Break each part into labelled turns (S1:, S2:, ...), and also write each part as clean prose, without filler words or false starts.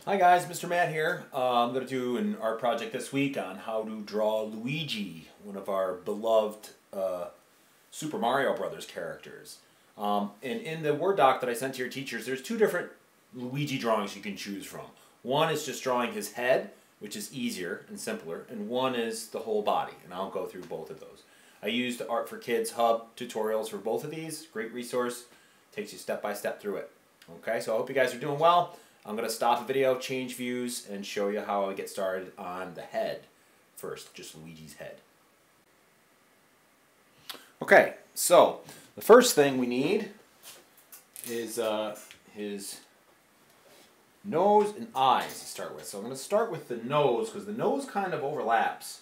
S1: Hi guys, Mr. Matt here. I'm going to do an art project this week on how to draw Luigi, one of our beloved Super Mario Brothers characters. And in the Word doc that I sent to your teachers, there's two different Luigi drawings you can choose from. One is just drawing his head, which is easier and simpler, and one is the whole body, and I'll go through both of those. I used the Art for Kids Hub tutorials for both of these. Great resource. Takes you step by step through it. Okay, so I hope you guys are doing well. I'm going to stop the video, change views, and show you how I get started on the head first, just Luigi's head. Okay, so the first thing we need is his nose and eyes to start with. So I'm going to start with the nose because the nose kind of overlaps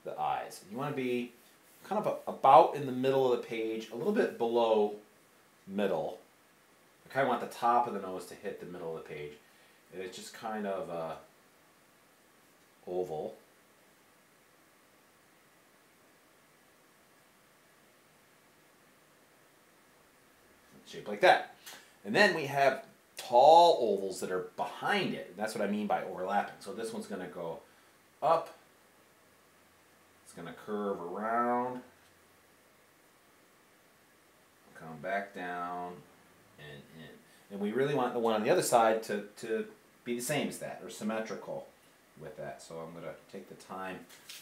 S1: the eyes. You want to be kind of about in the middle of the page, a little bit below middle. I kind of want the top of the nose to hit the middle of the page. And it's just kind of oval. Shaped like that. And then we have tall ovals that are behind it. That's what I mean by overlapping. So this one's going to go up. It's going to curve around. Come back down and in. And we really want the one on the other side to be the same as that, or symmetrical with that. So I'm going to take the time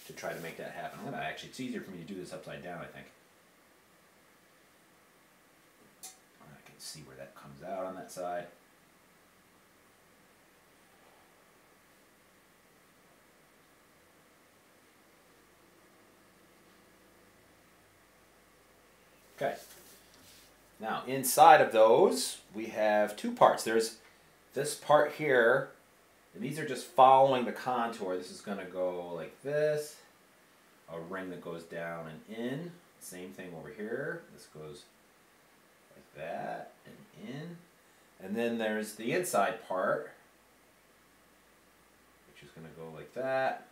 S1: to try to make that happen. It's easier for me to do this upside down, I think. I can see where that comes out on that side. Okay. Now, inside of those, we have two parts. There's this part here, and these are just following the contour. This is going to go like this, a ring that goes down and in. Same thing over here. This goes like that and in. And then there's the inside part, which is going to go like that.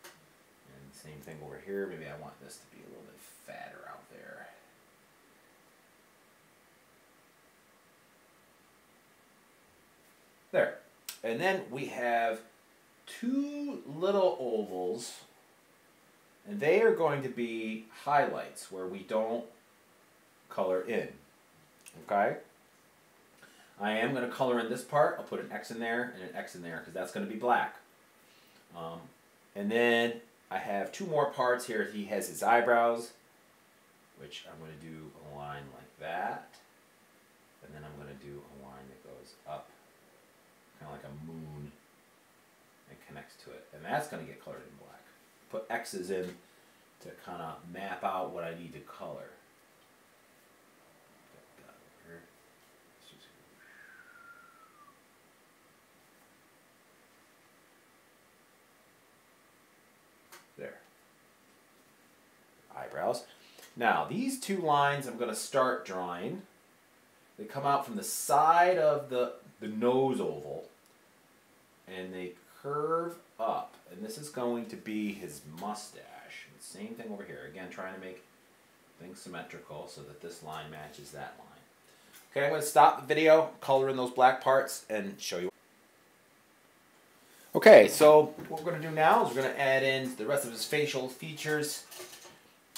S1: And same thing over here. Maybe I want this to be a little bit fatter out there. There. And then we have two little ovals, and they are going to be highlights where we don't color in. Okay? I am going to color in this part. I'll put an X in there and an X in there because that's going to be black. And then I have two more parts here. He has his eyebrows, which I'm going to do a line like that. And then I'm going to do a line that goes up, kind of like a moon, and connects to it. And that's going to get colored in black. Put X's in to kind of map out what I need to color. There. Eyebrows. Now, these two lines I'm going to start drawing. They come out from the side of the nose oval, and they curve up. And this is going to be his mustache. And same thing over here. Again, trying to make things symmetrical so that this line matches that line. Okay, I'm going to stop the video, color in those black parts, and show you. Okay, so what we're going to do now is we're going to add in the rest of his facial features.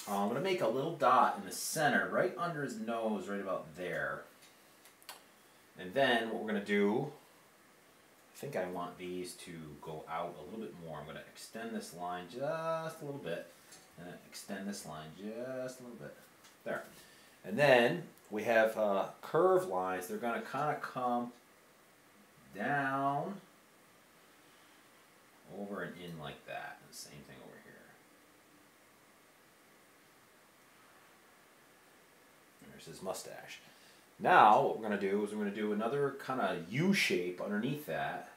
S1: I'm going to make a little dot in the center, right under his nose, right about there. And then what we're going to do, I think I want these to go out a little bit more. I'm going to extend this line just a little bit, and then extend this line just a little bit. There. And then we have curved lines. They're going to kind of come down, over and in like that. And the same thing over here. There's his mustache. Now, what we're going to do is we're going to do another kind of U shape underneath that.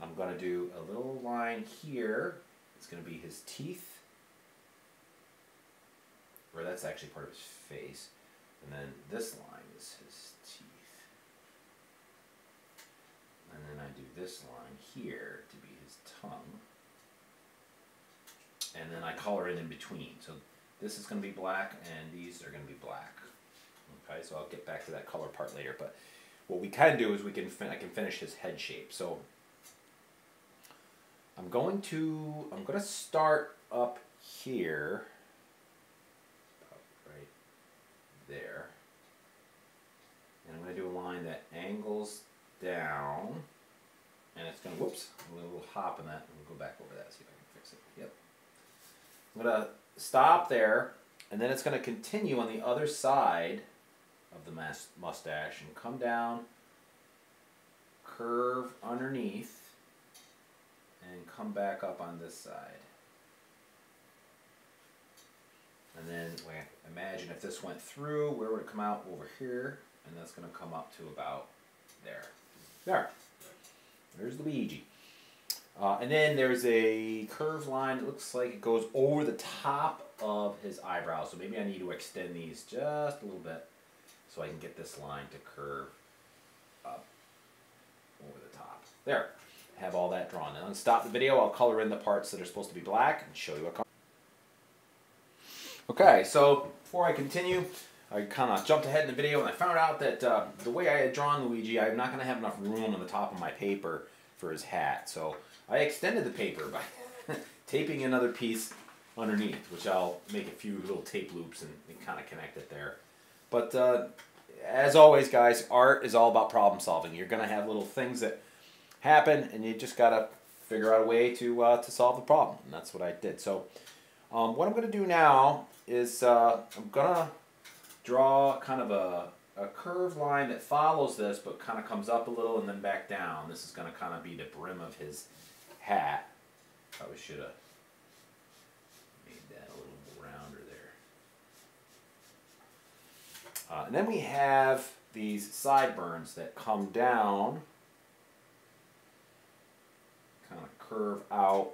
S1: I'm going to do a little line here. It's going to be his teeth. Or that's actually part of his face. And then this line is his teeth. And then I do this line here to be his tongue. And then I color it in between. So this is going to be black, and these are going to be black. Okay, so I'll get back to that color part later. But what we can do is I can finish his head shape. So I'm going to start up here, about right there, and I'm going to do a line that angles down, and it's going to, whoops, a little hop in that. I'm going to go back over that, see if I can fix it. Yep. I'm going to stop there, and then it's going to continue on the other side of the mustache and come down, curve underneath, and come back up on this side. And then imagine if this went through, where would it come out? Over here, and that's going to come up to about there. There. There's Luigi. And then there's a curved line. It looks like it goes over the top of his eyebrows. So maybe I need to extend these just a little bit so I can get this line to curve up over the top. There. Have all that drawn. And I'm going to stop the video. I'll color in the parts that are supposed to be black and show you what color. Okay, so before I continue, I kind of jumped ahead in the video and I found out that the way I had drawn Luigi, I'm not going to have enough room on the top of my paper for his hat. So I extended the paper by taping another piece underneath, which I'll make a few little tape loops and kind of connect it there. But as always, guys, art is all about problem solving. You're going to have little things that happen, and you just got to figure out a way to solve the problem, and that's what I did. So what I'm going to do now is I'm going to draw kind of a curved line that follows this, but kind of comes up a little and then back down. This is going to kind of be the brim of his hat. Probably should have made that a little rounder there. And then we have these sideburns that come down, kind of curve out.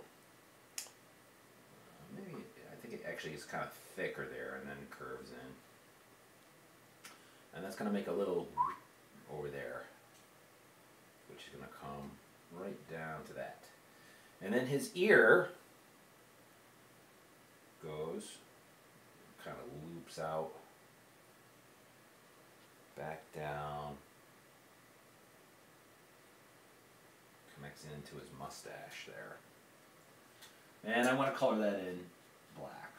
S1: Maybe I think it actually is kind of thicker there and then curves in. And that's going to make a little over there, which is going to come right down to that. And then his ear goes, kind of loops out, back down, connects into his mustache there. And I want to color that in black.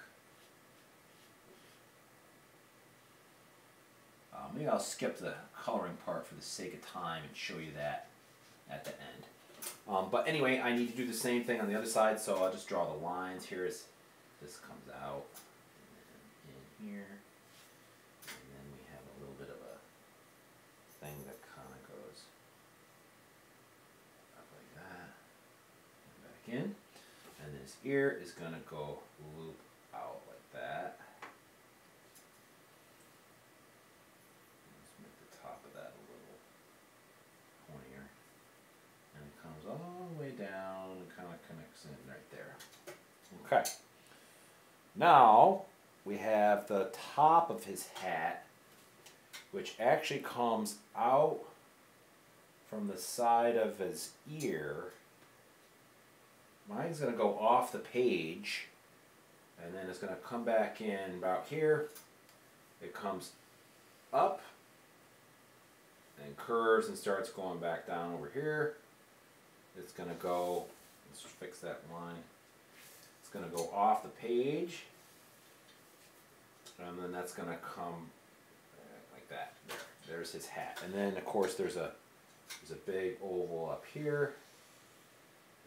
S1: Maybe I'll skip the coloring part for the sake of time and show you that at the end. But anyway, I need to do the same thing on the other side, so I'll just draw the lines. Here is, this comes out, and in here, and then we have a little bit of a thing that kind of goes up like that, and back in. And this ear is going to go loop out like that. Let's make the top of that a little pointier. And it comes all the way down and kind of connects in right there. Okay. Now we have the top of his hat, which actually comes out from the side of his ear. Mine's going to go off the page, and then it's going to come back in about here. It comes up and curves and starts going back down over here. It's going to go, let's fix that line. It's going to go off the page, and then that's going to come like that. There's his hat. And then, of course, there's a big oval up here.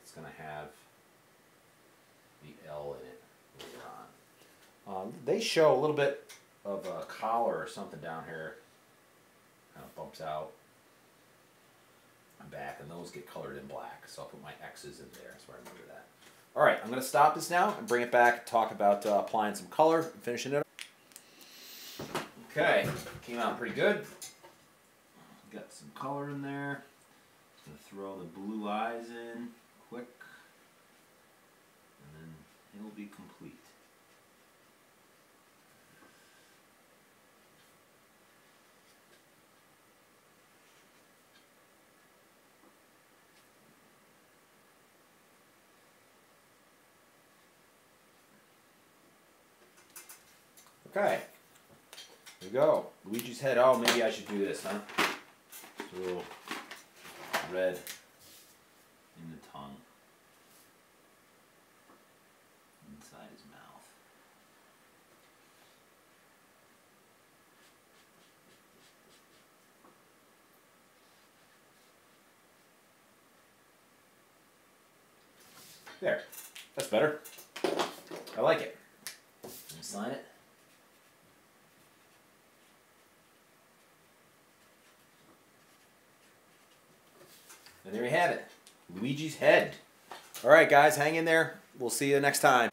S1: It's going to have the L in it later on. They show a little bit of a collar or something down here. Kind of bumps out and back, and those get colored in black. So I'll put my X's in there so I remember that. All right, I'm going to stop this now and bring it back, talk about applying some color and finishing it up. Okay, came out pretty good. Got some color in there. Going to throw the blue eyes in quick. It'll be complete. Okay. There we go. Luigi's head. Oh, maybe I should do this, huh? Just a little red in the tongue. Inside his mouth. There. That's better. I like it. Let me sign it. And there you have it. Luigi's head. Alright guys, hang in there. We'll see you next time.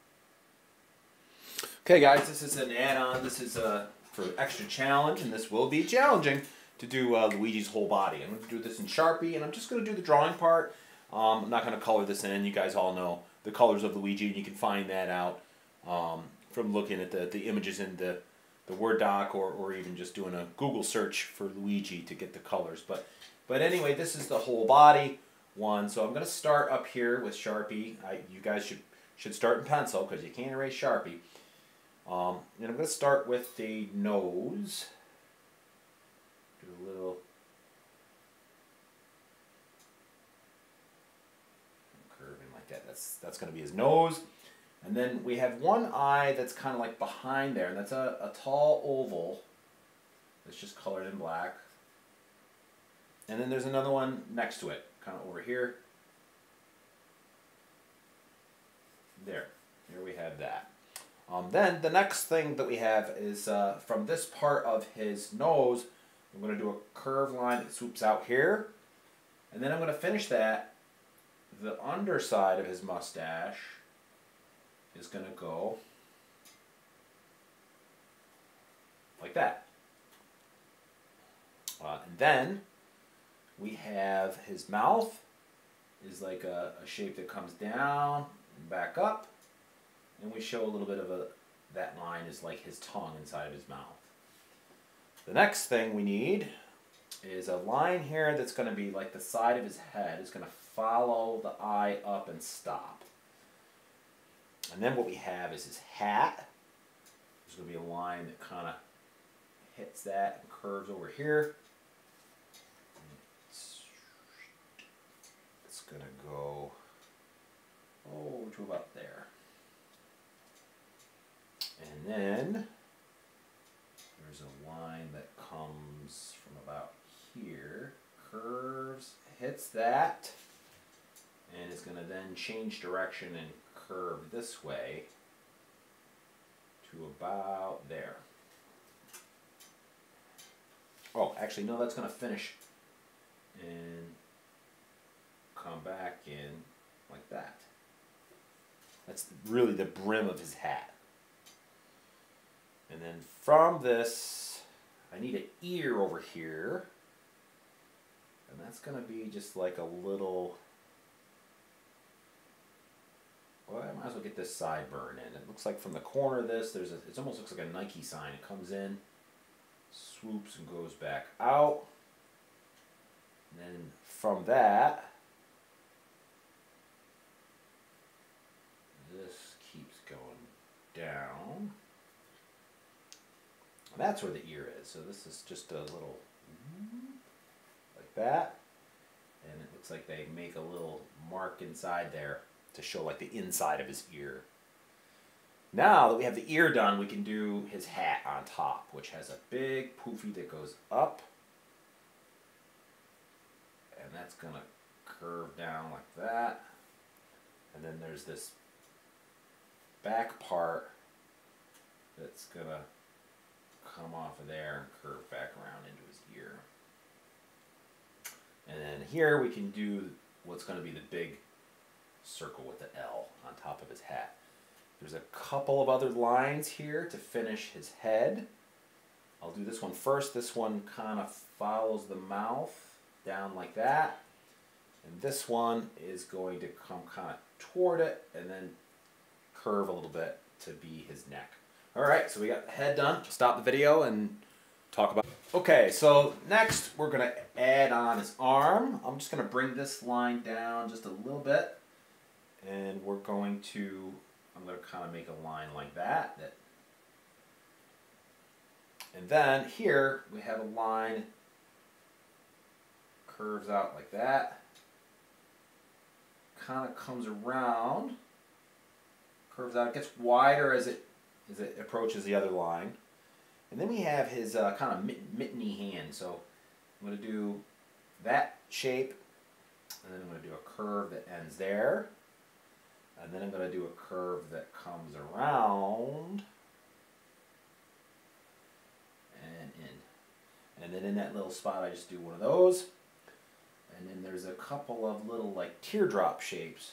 S1: Okay guys, this is an add-on. This is for extra challenge, and this will be challenging to do Luigi's whole body. I'm going to do this in Sharpie, and I'm just going to do the drawing part. I'm not going to color this in. You guys all know the colors of Luigi, and you can find that out from looking at the images in the Word doc, or even just doing a Google search for Luigi to get the colors. But anyway, this is the whole body one. So I'm going to start up here with Sharpie. You guys should start in pencil because you can't erase Sharpie. And I'm going to start with the nose. Do a little curving like that. That's going to be his nose. And then we have one eye that's kind of like behind there, and that's a tall oval that's just colored in black. And then there's another one next to it, kind of over here. There we have that. Then the next thing that we have is from this part of his nose, I'm going to do a curved line that swoops out here. And then I'm going to finish that. The underside of his mustache is going to go like that. And then we have his mouth is like a shape that comes down and back up, and we show a little bit of that line is like his tongue inside of his mouth. The next thing we need is a line here that's going to be like the side of his head is going to follow the eye up and stop. And then what we have is his hat. There's going to be a line that kind of hits that and curves over here. It's going to go to about there. And then there's a line that comes from about here, curves, hits that, and is going to then change direction and curve this way to about there. Oh, actually, no, that's going to finish and come back in like that. That's really the brim of his hat. And then from this, I need an ear over here. And that's going to be just like a little, well, I might as well get this sideburn in. It looks like from the corner of this, it almost looks like a Nike sign. It comes in, swoops and goes back out. And then from that, this keeps going down. And that's where the ear is. So this is just a little like that. And it looks like they make a little mark inside there to show like the inside of his ear. Now that we have the ear done, we can do his hat on top, which has a big poofy that goes up. And that's going to curve down like that. And then there's this back part that's going to come off of there and curve back around into his ear. And then here we can do what's going to be the big circle with the L on top of his hat. There's a couple of other lines here to finish his head. I'll do this one first. This one kind of follows the mouth down like that. And this one is going to come kind of toward it and then curve a little bit to be his neck. Alright, so we got the head done. Stop the video and talk about it. Okay, so next we're going to add on his arm. I'm just going to bring this line down just a little bit. And I'm going to kind of make a line like that. And then here we have a line, curves out like that, kind of comes around, curves out, it gets wider as it approaches the other line. And then we have his kind of mitteny hand. So I'm going to do that shape, and then I'm going to do a curve that ends there. And then I'm going to do a curve that comes around and in. And then in that little spot I just do one of those. And then there's a couple of little like teardrop shapes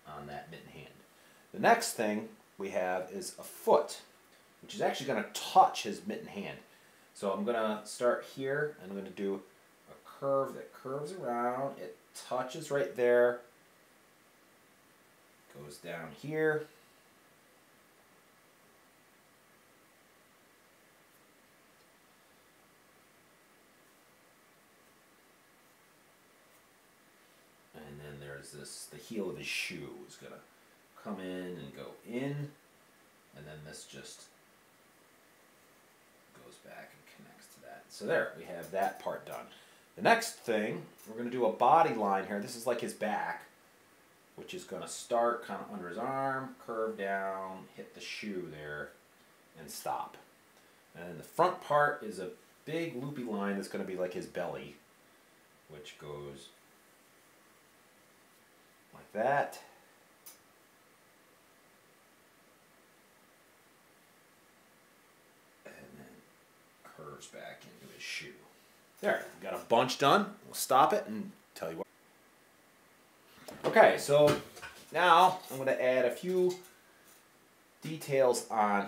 S1: on that mitten hand. The next thing we have is a foot, which is actually going to touch his mitten hand. So I'm going to start here, and I'm going to do a curve that curves around. It touches right there, goes down here, and then there's this, the heel of his shoe is going to come in and go in, and then this just goes back and connects to that. So there, we have that part done. The next thing, we're going to do a body line here. This is like his back, which is going to start kind of under his arm, curve down, hit the shoe there, and stop. And then the front part is a big loopy line that's going to be like his belly, which goes like that. Curves back into his shoe. There, we got a bunch done. We'll stop it and tell you what. Okay, so now I'm going to add a few details on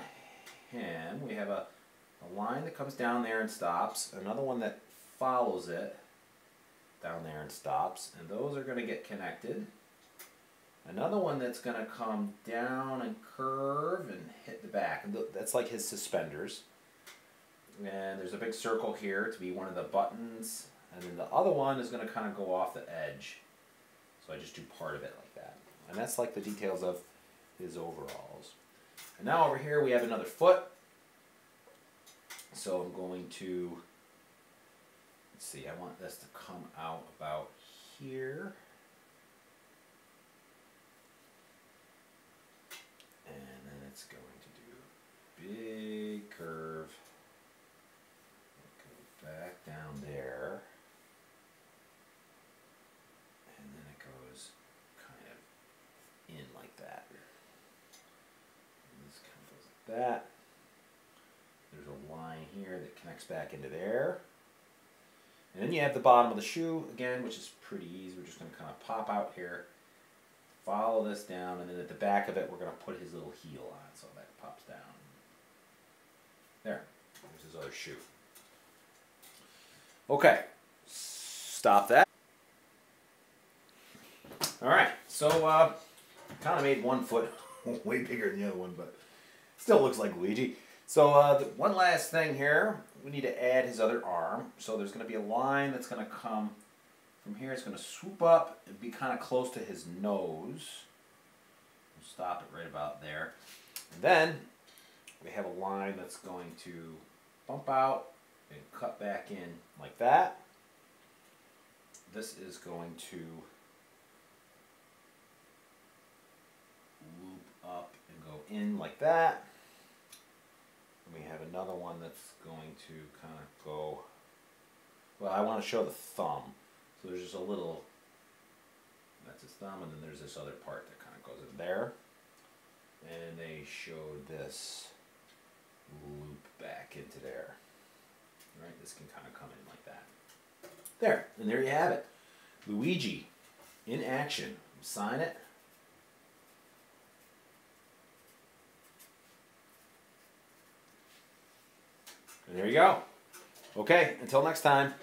S1: him. We have a line that comes down there and stops, another one that follows it down there and stops, and those are going to get connected. Another one that's going to come down and curve and hit the back. That's like his suspenders. And there's a big circle here to be one of the buttons, and then the other one is going to kind of go off the edge. So I just do part of it like that. And that's like the details of his overalls. And now over here we have another foot. So I'm going to, let's see, I want this to come out about here. And then it's going to do a big curve. Back down there, and then it goes kind of in like that. And this kind of goes like that. There's a line here that connects back into there. And then you have the bottom of the shoe again, which is pretty easy. We're just going to kind of pop out here, follow this down, and then at the back of it we're going to put his little heel on, so that pops down. There, there's his other shoe. Okay, stop that. All right, so kind of made one foot way bigger than the other one, but still looks like Luigi. So one last thing here, we need to add his other arm. So there's going to be a line that's going to come from here. It's going to swoop up and be kind of close to his nose. We'll stop it right about there. And then we have a line that's going to bump out and cut back in like that. This is going to loop up and go in like that. And we have another one that's going to kind of go, well, I want to show the thumb. So there's just a little, that's his thumb, and then there's this other part that kind of goes in there. And they showed this loop back into there. Right, this can kind of come in like that. There, and there you have it. Luigi in action. Sign it. And there you go. Okay, until next time.